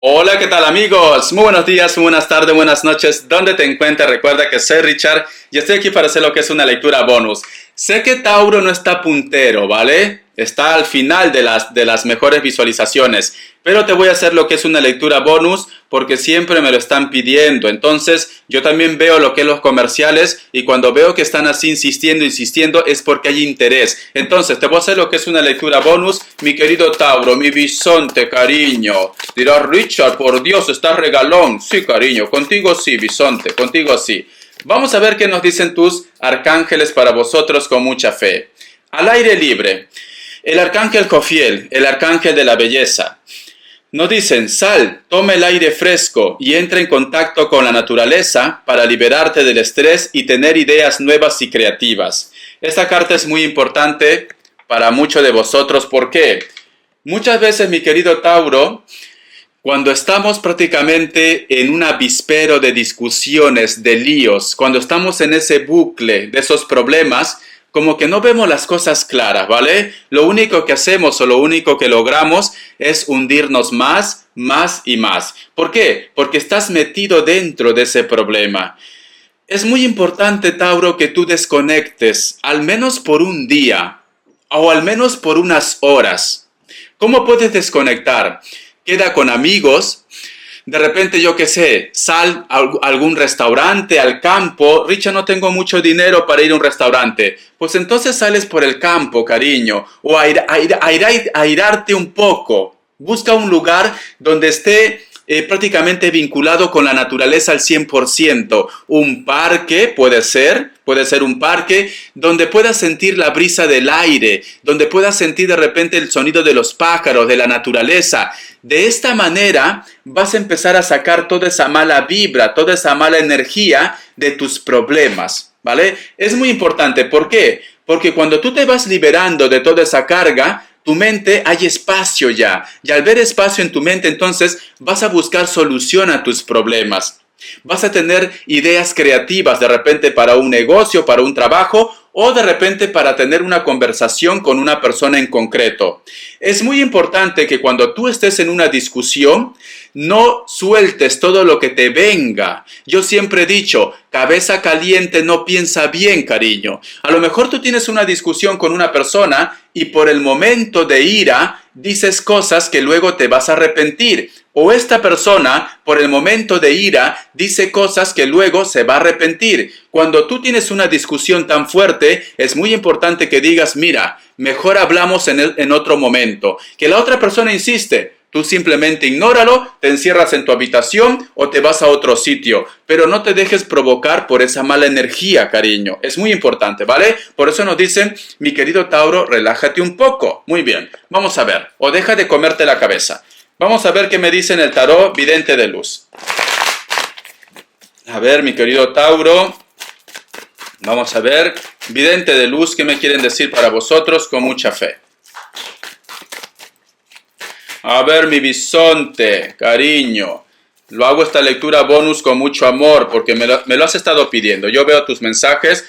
Hola, ¿qué tal amigos? Muy buenos días, muy buenas tardes, buenas noches. ¿Dónde te encuentras? Recuerda que soy Richard y estoy aquí para hacer lo que es una lectura bonus. Sé que Tauro no está puntero, ¿vale? Está al final de las mejores visualizaciones, pero te voy a hacer lo que es una lectura bonus porque siempre me lo están pidiendo. Entonces, yo también veo lo que es los comerciales y cuando veo que están así insistiendo es porque hay interés. Entonces, te voy a hacer lo que es una lectura bonus, mi querido Tauro, mi bisonte, cariño. Dirá Richard, por Dios, estás regalón. Sí, cariño, contigo sí, bisonte, contigo sí. Vamos a ver qué nos dicen tus arcángeles para vosotros con mucha fe. Al aire libre. El arcángel Jofiel, el arcángel de la belleza. Nos dicen, sal, toma el aire fresco y entra en contacto con la naturaleza para liberarte del estrés y tener ideas nuevas y creativas. Esta carta es muy importante para muchos de vosotros. ¿Por qué? Muchas veces, mi querido Tauro, cuando estamos prácticamente en un avispero de discusiones, de líos, cuando estamos en ese bucle de esos problemas, como que no vemos las cosas claras, ¿vale? Lo único que hacemos o lo único que logramos es hundirnos más, más y más. ¿Por qué? Porque estás metido dentro de ese problema. Es muy importante, Tauro, que tú desconectes, al menos por un día o al menos por unas horas. ¿Cómo puedes desconectar? Queda con amigos, de repente yo qué sé, sal a algún restaurante, al campo. Richard, no tengo mucho dinero para ir a un restaurante. Pues entonces sales por el campo, cariño, o airarte un poco. Busca un lugar donde esté prácticamente vinculado con la naturaleza al 100%. Un parque puede ser un parque donde puedas sentir la brisa del aire, donde puedas sentir de repente el sonido de los pájaros, de la naturaleza. De esta manera vas a empezar a sacar toda esa mala vibra, toda esa mala energía de tus problemas, ¿vale? Es muy importante. ¿Por qué? Porque cuando tú te vas liberando de toda esa carga, tu mente hay espacio ya. Y al ver espacio en tu mente, entonces vas a buscar solución a tus problemas. Vas a tener ideas creativas de repente para un negocio, para un trabajo o de repente para tener una conversación con una persona en concreto. Es muy importante que cuando tú estés en una discusión, no sueltes todo lo que te venga. Yo siempre he dicho, cabeza caliente no piensa bien, cariño. A lo mejor tú tienes una discusión con una persona y por el momento de ira dices cosas que luego te vas a arrepentir. O esta persona, por el momento de ira, dice cosas que luego se va a arrepentir. Cuando tú tienes una discusión tan fuerte, es muy importante que digas, mira, mejor hablamos en otro momento. Que la otra persona insiste, tú simplemente ignóralo, te encierras en tu habitación o te vas a otro sitio. Pero no te dejes provocar por esa mala energía, cariño. Es muy importante, ¿vale? Por eso nos dicen, mi querido Tauro, relájate un poco. Muy bien, vamos a ver. O deja de comerte la cabeza. Vamos a ver qué me dice en el tarot vidente de luz. A ver, mi querido Tauro. Vamos a ver, vidente de luz, ¿qué me quieren decir para vosotros con mucha fe? A ver, mi bisonte, cariño. Lo hago esta lectura bonus con mucho amor porque me lo has estado pidiendo. Yo veo tus mensajes.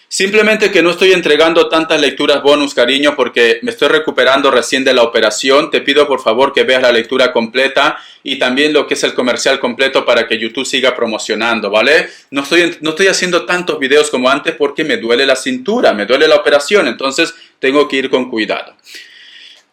Simplemente que no estoy entregando tantas lecturas bonus, cariño, porque me estoy recuperando recién de la operación. Te pido por favor que veas la lectura completa y también lo que es el comercial completo para que YouTube siga promocionando, ¿vale? No estoy haciendo tantos videos como antes porque me duele la cintura, me duele la operación, entonces tengo que ir con cuidado.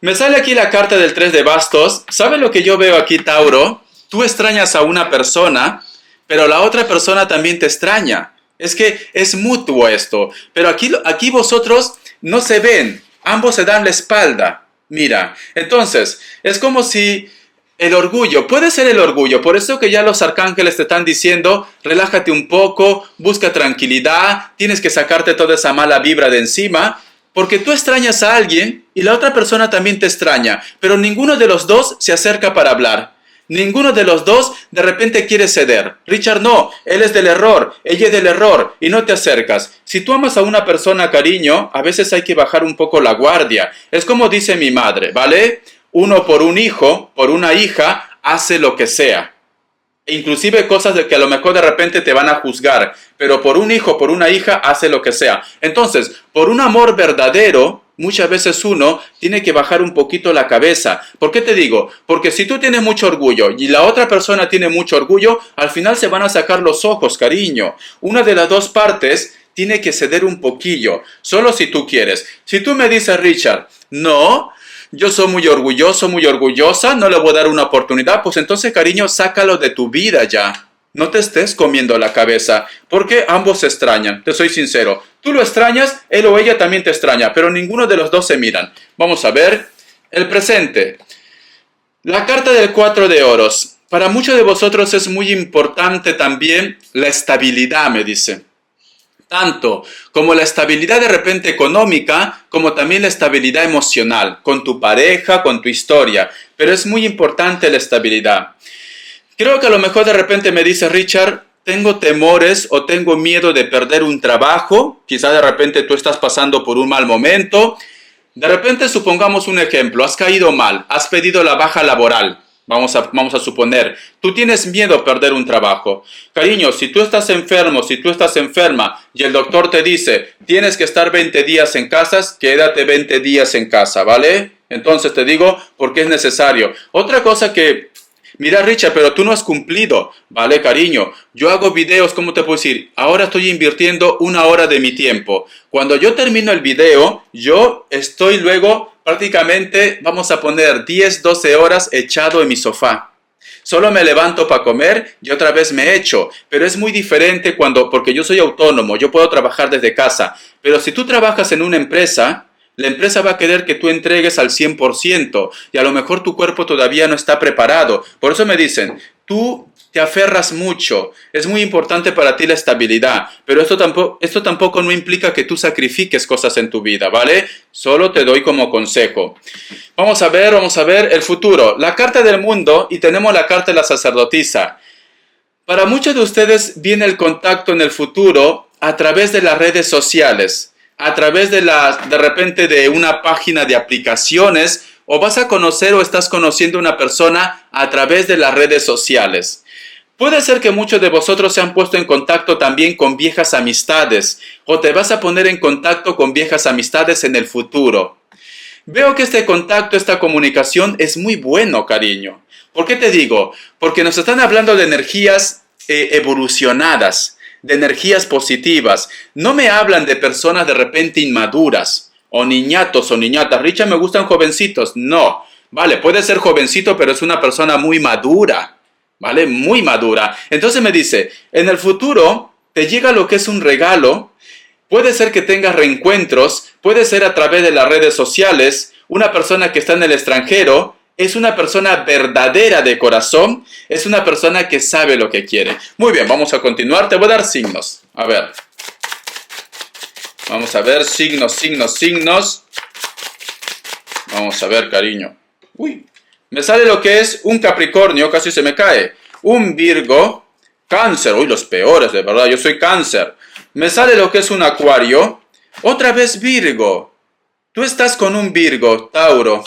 Me sale aquí la carta del 3 de bastos. ¿Sabes lo que yo veo aquí, Tauro? Tú extrañas a una persona, pero la otra persona también te extraña. Es que es mutuo esto. Pero aquí vosotros no se ven. Ambos se dan la espalda. Mira, entonces, es como si el orgullo, puede ser el orgullo. Por eso que ya los arcángeles te están diciendo, relájate un poco, busca tranquilidad, tienes que sacarte toda esa mala vibra de encima. Porque tú extrañas a alguien y la otra persona también te extraña. Pero ninguno de los dos se acerca para hablar. Ninguno de los dos de repente quiere ceder. Richard no, él es del error, ella es del error y no te acercas. Si tú amas a una persona, cariño, a veces hay que bajar un poco la guardia. Es como dice mi madre, ¿vale? Uno por un hijo, por una hija, hace lo que sea. Inclusive cosas de que a lo mejor de repente te van a juzgar. Pero por un hijo, por una hija, hace lo que sea. Entonces, por un amor verdadero, muchas veces uno tiene que bajar un poquito la cabeza. ¿Por qué te digo? Porque si tú tienes mucho orgullo y la otra persona tiene mucho orgullo, al final se van a sacar los ojos, cariño. Una de las dos partes tiene que ceder un poquillo, solo si tú quieres. Si tú me dices, Richard, no, yo soy muy orgulloso, muy orgullosa, no le voy a dar una oportunidad, pues entonces, cariño, sácalo de tu vida ya. No te estés comiendo la cabeza, porque ambos se extrañan, te soy sincero. Tú lo extrañas, él o ella también te extraña, pero ninguno de los dos se miran. Vamos a ver el presente. La carta del 4 de oros. Para muchos de vosotros es muy importante también la estabilidad, me dice. Tanto como la estabilidad de repente económica, como también la estabilidad emocional, con tu pareja, con tu historia. Pero es muy importante la estabilidad. Creo que a lo mejor de repente me dice, Richard, tengo temores o tengo miedo de perder un trabajo. Quizá de repente tú estás pasando por un mal momento. De repente supongamos un ejemplo, has caído mal, has pedido la baja laboral. Vamos a suponer, tú tienes miedo a perder un trabajo. Cariño, si tú estás enfermo, si tú estás enferma y el doctor te dice, tienes que estar 20 días en casa, quédate 20 días en casa, ¿vale? Entonces te digo, porque es necesario. Otra cosa que, mira Richard, pero tú no has cumplido, ¿vale, cariño? Yo hago videos, ¿cómo te puedo decir? Ahora estoy invirtiendo 1 hora de mi tiempo. Cuando yo termino el video, yo estoy luego prácticamente, vamos a poner 10, 12 horas echado en mi sofá. Solo me levanto para comer y otra vez me echo. Pero es muy diferente porque yo soy autónomo, yo puedo trabajar desde casa. Pero si tú trabajas en una empresa, la empresa va a querer que tú entregues al 100% y a lo mejor tu cuerpo todavía no está preparado. Por eso me dicen, tú te aferras mucho, es muy importante para ti la estabilidad, pero esto tampoco no implica que tú sacrifiques cosas en tu vida, ¿vale? Solo te doy como consejo. Vamos a ver el futuro. La carta del mundo y tenemos la carta de la sacerdotisa. Para muchos de ustedes viene el contacto en el futuro a través de las redes sociales, a través de repente de una página de aplicaciones, o vas a conocer o estás conociendo a una persona a través de las redes sociales. Puede ser que muchos de vosotros se han puesto en contacto también con viejas amistades, o te vas a poner en contacto con viejas amistades en el futuro. Veo que este contacto, esta comunicación es muy bueno, cariño. ¿Por qué te digo? Porque nos están hablando de energías evolucionadas, de energías positivas. No me hablan de personas de repente inmaduras, o niñatos o niñatas. Richard, me gustan jovencitos. No, vale, puede ser jovencito, pero es una persona muy madura, ¿vale? Muy madura. Entonces me dice, en el futuro te llega lo que es un regalo. Puede ser que tengas reencuentros, puede ser a través de las redes sociales. Una persona que está en el extranjero es una persona verdadera de corazón, es una persona que sabe lo que quiere. Muy bien, vamos a continuar. Te voy a dar signos. A ver. Vamos a ver, signos. Vamos a ver, cariño. Uy, me sale lo que es un Capricornio, casi se me cae. Un Virgo, Cáncer. Uy, los peores, de verdad, yo soy Cáncer. Me sale lo que es un Acuario. Otra vez Virgo. Tú estás con un Virgo, Tauro.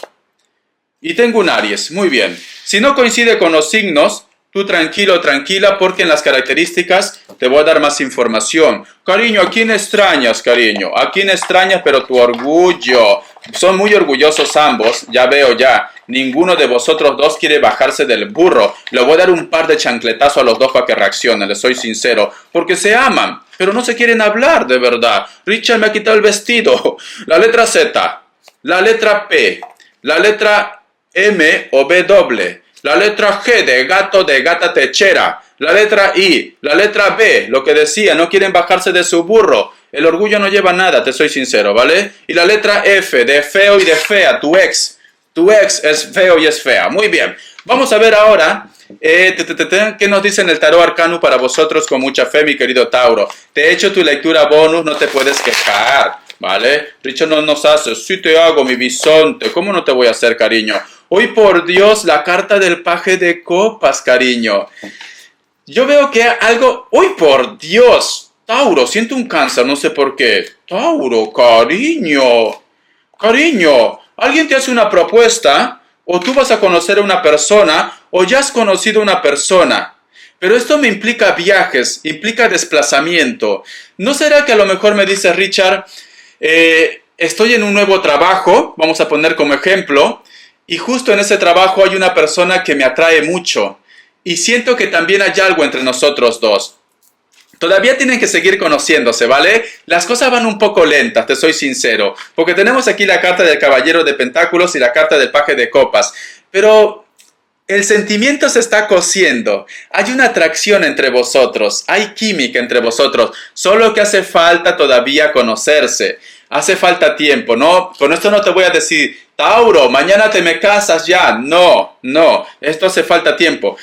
Y tengo un Aries, muy bien. Si no coincide con los signos, tú tranquilo, tranquila, porque en las características te voy a dar más información. Cariño, ¿a quién extrañas, cariño? ¿A quién extrañas? Pero tu orgullo. Son muy orgullosos ambos, ya veo ya. Ninguno de vosotros dos quiere bajarse del burro. Le voy a dar un par de chancletazos a los dos para que reaccionen, les soy sincero. Porque se aman, pero no se quieren hablar de verdad. Richard me ha quitado el vestido. La letra Z, la letra P, la letra M o B doble, la letra G de gato, de gata techera, la letra I, la letra B, lo que decía, no quieren bajarse de su burro. El orgullo no lleva nada, te soy sincero, ¿vale? Y la letra F de feo y de fea, tu ex. Tu ex es feo y es fea. Muy bien. Vamos a ver ahora qué nos dice en el tarot arcano para vosotros con mucha fe, mi querido Tauro. Te he hecho tu lectura bonus, no te puedes quejar, ¿vale? Richard no nos hace. Sí te hago, mi bisonte. ¿Cómo no te voy a hacer, cariño? Hoy, por Dios, la carta del paje de copas, cariño. Yo veo que algo... ¡Uy, por Dios! Tauro, siento un cáncer, no sé por qué. Tauro, cariño. Cariño, alguien te hace una propuesta, o tú vas a conocer a una persona, o ya has conocido a una persona. Pero esto me implica viajes, implica desplazamiento. ¿No será que a lo mejor me dice Richard, estoy en un nuevo trabajo, vamos a poner como ejemplo, y justo en ese trabajo hay una persona que me atrae mucho y siento que también hay algo entre nosotros dos. Todavía tienen que seguir conociéndose, ¿vale? Las cosas van un poco lentas, te soy sincero, porque tenemos aquí la carta del Caballero de Pentáculos y la carta del Paje de Copas, pero el sentimiento se está cociendo, hay una atracción entre vosotros, hay química entre vosotros, solo que hace falta todavía conocerse, hace falta tiempo, ¿no? Con esto no te voy a decir, Tauro, mañana te me casas ya, no, esto hace falta tiempo.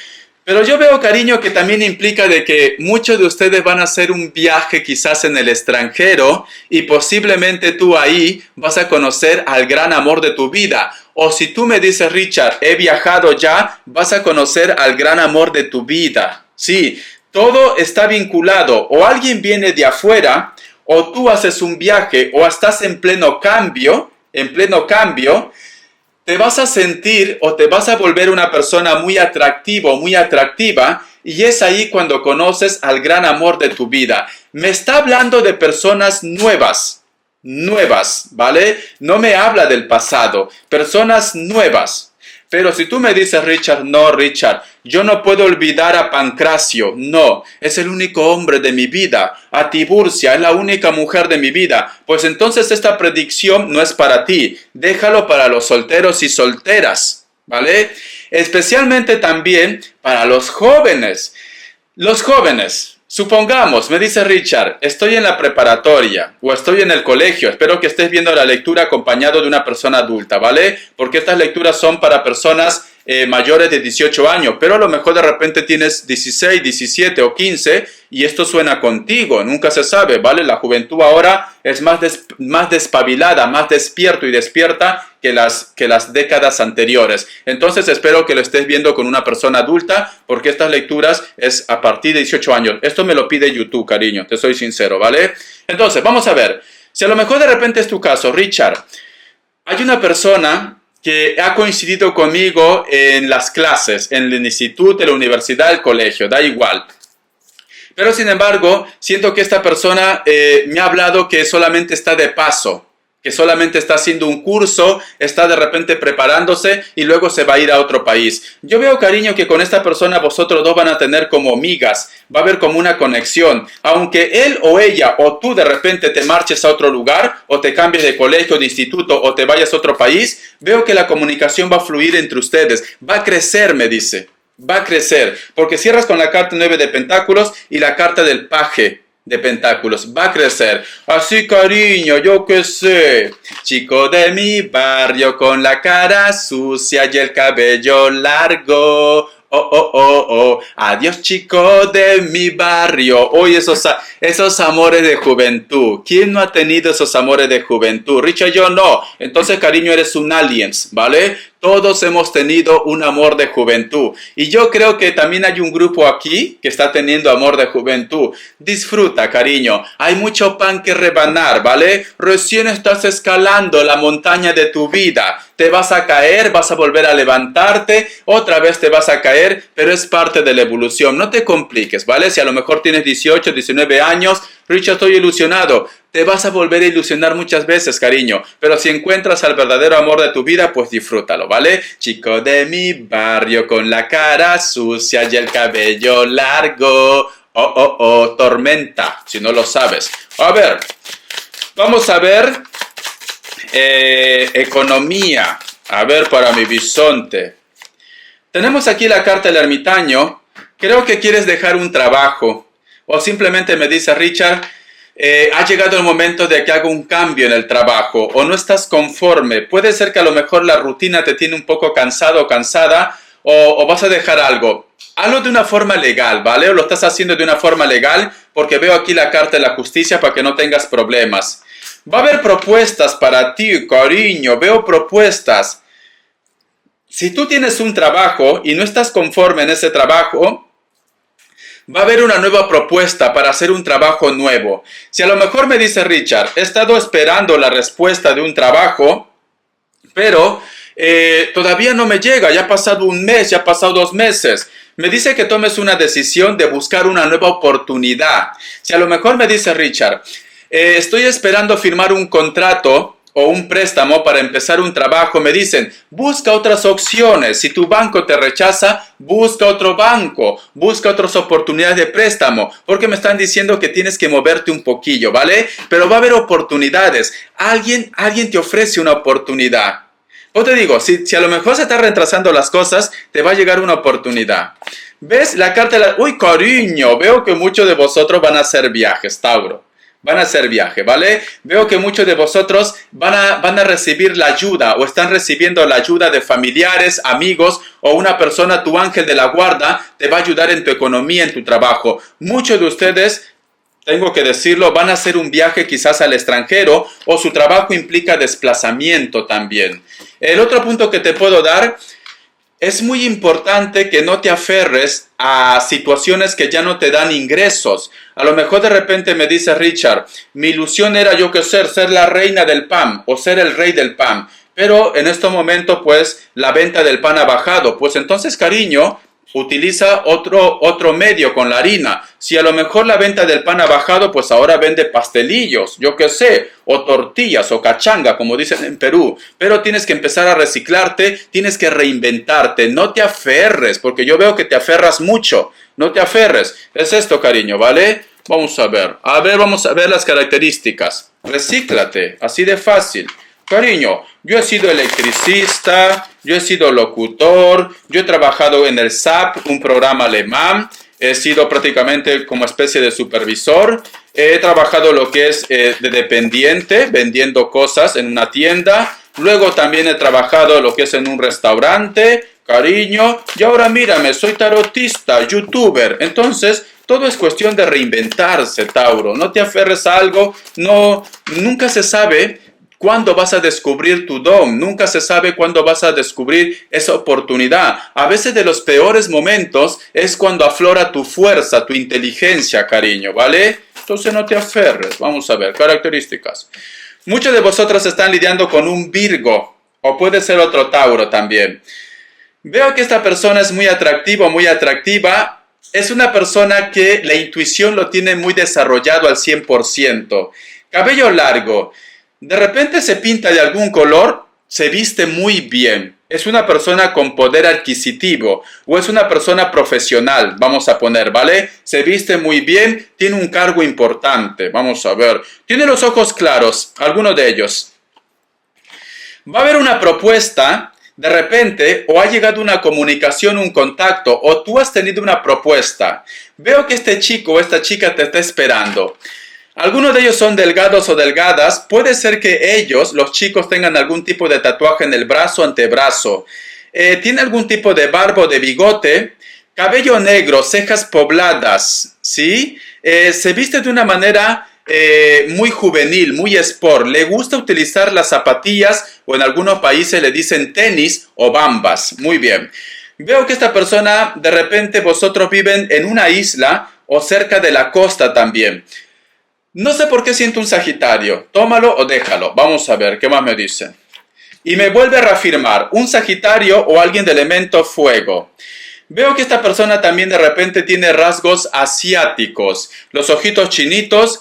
Pero yo veo, cariño, que también implica de que muchos de ustedes van a hacer un viaje quizás en el extranjero y posiblemente tú ahí vas a conocer al gran amor de tu vida. O si tú me dices, Richard, he viajado ya, vas a conocer al gran amor de tu vida. Sí, todo está vinculado. O alguien viene de afuera, o tú haces un viaje, o estás en pleno cambio, te vas a sentir o te vas a volver una persona muy atractivo, muy atractiva, y es ahí cuando conoces al gran amor de tu vida. Me está hablando de personas nuevas, ¿vale? No me habla del pasado, personas nuevas. Pero si tú me dices, Richard, no, Richard, yo no puedo olvidar a Pancracio, no, es el único hombre de mi vida, a Tiburcia, es la única mujer de mi vida, pues entonces esta predicción no es para ti, déjalo para los solteros y solteras, ¿vale? Especialmente también para los jóvenes. Los jóvenes, supongamos, me dice Richard, estoy en la preparatoria o estoy en el colegio, espero que estés viendo la lectura acompañado de una persona adulta, ¿vale? Porque estas lecturas son para personas mayores de 18 años, pero a lo mejor de repente tienes 16, 17 o 15 y esto suena contigo, nunca se sabe, ¿vale? La juventud ahora es más despabilada, más despierto y despierta que las décadas anteriores. Entonces espero que lo estés viendo con una persona adulta, porque estas lecturas es a partir de 18 años. Esto me lo pide YouTube, cariño, te soy sincero, ¿vale? Entonces, vamos a ver. Si a lo mejor de repente es tu caso, Richard, hay una persona que ha coincidido conmigo en las clases, en el instituto, en la universidad, el colegio, da igual. Pero sin embargo, siento que esta persona me ha hablado que solamente está de paso, que solamente está haciendo un curso, está de repente preparándose y luego se va a ir a otro país. Yo veo, cariño, que con esta persona vosotros dos van a tener como migas, va a haber como una conexión. Aunque él o ella o tú de repente te marches a otro lugar o te cambies de colegio, de instituto o te vayas a otro país, veo que la comunicación va a fluir entre ustedes, va a crecer, me dice. Va a crecer, porque cierras con la carta 9 de Pentáculos y la carta del Paje de Pentáculos, va a crecer. Así, cariño, yo qué sé, chico de mi barrio con la cara sucia y el cabello largo. Adiós, chico de mi barrio. Hoy esos amores de juventud. ¿Quién no ha tenido esos amores de juventud? Richard, yo no. Entonces, cariño, eres un aliens, ¿vale? Todos hemos tenido un amor de juventud. Y yo creo que también hay un grupo aquí que está teniendo amor de juventud. Disfruta, cariño. Hay mucho pan que rebanar, ¿vale? Recién estás escalando la montaña de tu vida. Te vas a caer, vas a volver a levantarte, otra vez te vas a caer, pero es parte de la evolución. No te compliques, ¿vale? Si a lo mejor tienes 18, 19 años, Richard, estoy ilusionado. Te vas a volver a ilusionar muchas veces, cariño. Pero si encuentras al verdadero amor de tu vida, pues disfrútalo, ¿vale? Chico de mi barrio con la cara sucia y el cabello largo. Tormenta, si no lo sabes. A ver, vamos a ver economía. A ver, para mi bisonte. Tenemos aquí la carta del ermitaño. Creo que quieres dejar un trabajo. O simplemente me dice, Richard, ha llegado el momento de que haga un cambio en el trabajo o no estás conforme. Puede ser que a lo mejor la rutina te tiene un poco cansado o cansada o vas a dejar algo. Hazlo de una forma legal, ¿vale? O lo estás haciendo de una forma legal porque veo aquí la carta de la justicia para que no tengas problemas. Va a haber propuestas para ti, cariño. Veo propuestas. Si tú tienes un trabajo y no estás conforme en ese trabajo, va a haber una nueva propuesta para hacer un trabajo nuevo. Si a lo mejor me dice Richard, he estado esperando la respuesta de un trabajo, pero todavía no me llega, ya ha pasado un mes, ya ha pasado 2 meses. Me dice que tomes una decisión de buscar una nueva oportunidad. Si a lo mejor me dice Richard, estoy esperando firmar un contrato o un préstamo para empezar un trabajo, me dicen, busca otras opciones. Si tu banco te rechaza, busca otro banco, busca otras oportunidades de préstamo, porque me están diciendo que tienes que moverte un poquillo, ¿vale? Pero va a haber oportunidades. Alguien te ofrece una oportunidad. O te digo, si a lo mejor se están retrasando las cosas, te va a llegar una oportunidad. ¿Ves? La carta de la... Uy, cariño, veo que muchos de vosotros van a hacer viajes, Tauro. Van a hacer viaje, ¿vale? Veo que muchos de vosotros van a recibir la ayuda o están recibiendo la ayuda de familiares, amigos o una persona, tu ángel de la guarda, te va a ayudar en tu economía, en tu trabajo. Muchos de ustedes, tengo que decirlo, van a hacer un viaje quizás al extranjero o su trabajo implica desplazamiento también. El otro punto que te puedo dar, es muy importante que no te aferres a situaciones que ya no te dan ingresos. A lo mejor de repente me dice Richard, mi ilusión era ser la reina del pan o ser el rey del pan. Pero en este momento pues la venta del pan ha bajado. Pues entonces, cariño, utiliza otro medio con la harina. Si a lo mejor la venta del pan ha bajado, pues ahora vende pastelillos, o tortillas o cachanga, como dicen en Perú. Pero tienes que empezar a reciclarte, tienes que reinventarte. No te aferres, porque yo veo que te aferras mucho. No te aferres. Es esto, cariño, ¿vale? Vamos a ver. Vamos a ver las características. Recíclate, así de fácil. Cariño, yo he sido electricista, yo he sido locutor, yo he trabajado en el SAP, un programa alemán, he sido prácticamente como especie de supervisor, he trabajado lo que es de dependiente, vendiendo cosas en una tienda, luego también he trabajado lo que es en un restaurante, cariño, y ahora mírame, soy tarotista, youtuber. Entonces, todo es cuestión de reinventarse, Tauro, no te aferres a algo, nunca se sabe cuándo vas a descubrir tu don, nunca se sabe cuándo vas a descubrir esa oportunidad. A veces de los peores momentos es cuando aflora tu fuerza, tu inteligencia, cariño, ¿vale? Entonces no te aferres. Vamos a ver, características. Muchos de vosotros están lidiando con un Virgo, o puede ser otro Tauro también. Veo que esta persona es muy atractiva, muy atractiva. Es una persona que la intuición lo tiene muy desarrollado al 100%. Cabello largo. De repente se pinta de algún color, se viste muy bien. Es una persona con poder adquisitivo o es una persona profesional, vamos a poner, ¿vale? Se viste muy bien, tiene un cargo importante, vamos a ver. Tiene los ojos claros, algunos de ellos. Va a haber una propuesta, de repente, o ha llegado una comunicación, un contacto, o tú has tenido una propuesta. Veo que este chico o esta chica te está esperando. Algunos de ellos son delgados o delgadas. Puede ser que ellos, los chicos, tengan algún tipo de tatuaje en el brazo, antebrazo. Tiene algún tipo de barba o de bigote. Cabello negro, cejas pobladas, ¿sí? Se viste de una manera muy juvenil, muy sport. Le gusta utilizar las zapatillas o en algunos países le dicen tenis o bambas. Muy bien. Veo que esta persona, de repente vosotros viven en una isla o cerca de la costa también. No sé por qué siento un Sagitario. Tómalo o déjalo. Vamos a ver qué más me dicen. Y me vuelve a reafirmar. Un Sagitario o alguien de elemento fuego. Veo que esta persona también de repente tiene rasgos asiáticos. Los ojitos chinitos.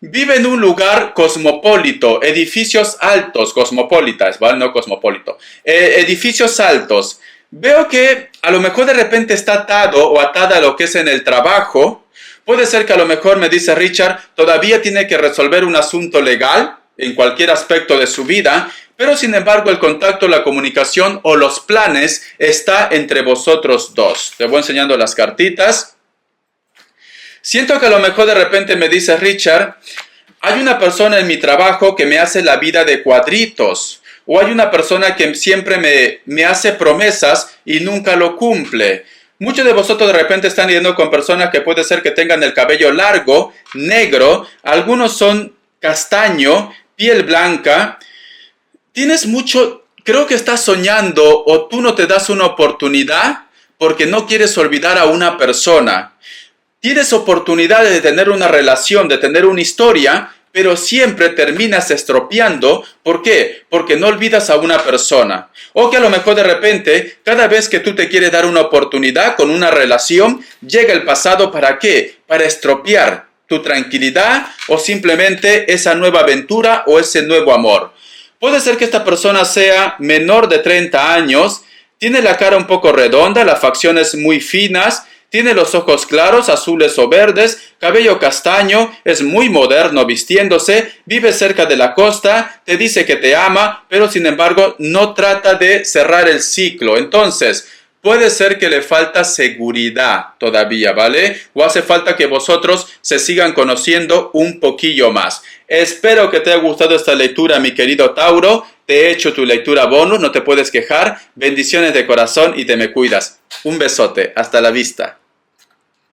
Vive en un lugar cosmopolito. Edificios altos. Cosmopolitas, ¿vale? No cosmopolito. Edificios altos. Veo que a lo mejor de repente está atado o atada a lo que es en el trabajo. Puede ser que a lo mejor, me dice Richard, todavía tiene que resolver un asunto legal en cualquier aspecto de su vida, pero sin embargo el contacto, la comunicación o los planes está entre vosotros dos. Te voy enseñando las cartitas. Siento que a lo mejor de repente me dice Richard, hay una persona en mi trabajo que me hace la vida de cuadritos. O hay una persona que siempre me hace promesas y nunca lo cumple. Muchos de vosotros de repente están lidiando con personas que puede ser que tengan el cabello largo, negro, algunos son castaño, piel blanca. Creo que estás soñando o tú no te das una oportunidad porque no quieres olvidar a una persona. Tienes oportunidad de tener una relación, de tener una historia, pero siempre terminas estropeando. ¿Por qué? Porque no olvidas a una persona. O que a lo mejor de repente, cada vez que tú te quieres dar una oportunidad con una relación, llega el pasado, ¿para qué? Para estropear tu tranquilidad o simplemente esa nueva aventura o ese nuevo amor. Puede ser que esta persona sea menor de 30 años, tiene la cara un poco redonda, las facciones muy finas, tiene los ojos claros, azules o verdes, cabello castaño, es muy moderno vistiéndose, vive cerca de la costa, te dice que te ama, pero sin embargo no trata de cerrar el ciclo. Entonces, puede ser que le falta seguridad todavía, ¿vale? O hace falta que vosotros se sigan conociendo un poquillo más. Espero que te haya gustado esta lectura, mi querido Tauro. Te he hecho tu lectura bonus, no te puedes quejar. Bendiciones de corazón y te me cuidas. Un besote. Hasta la vista.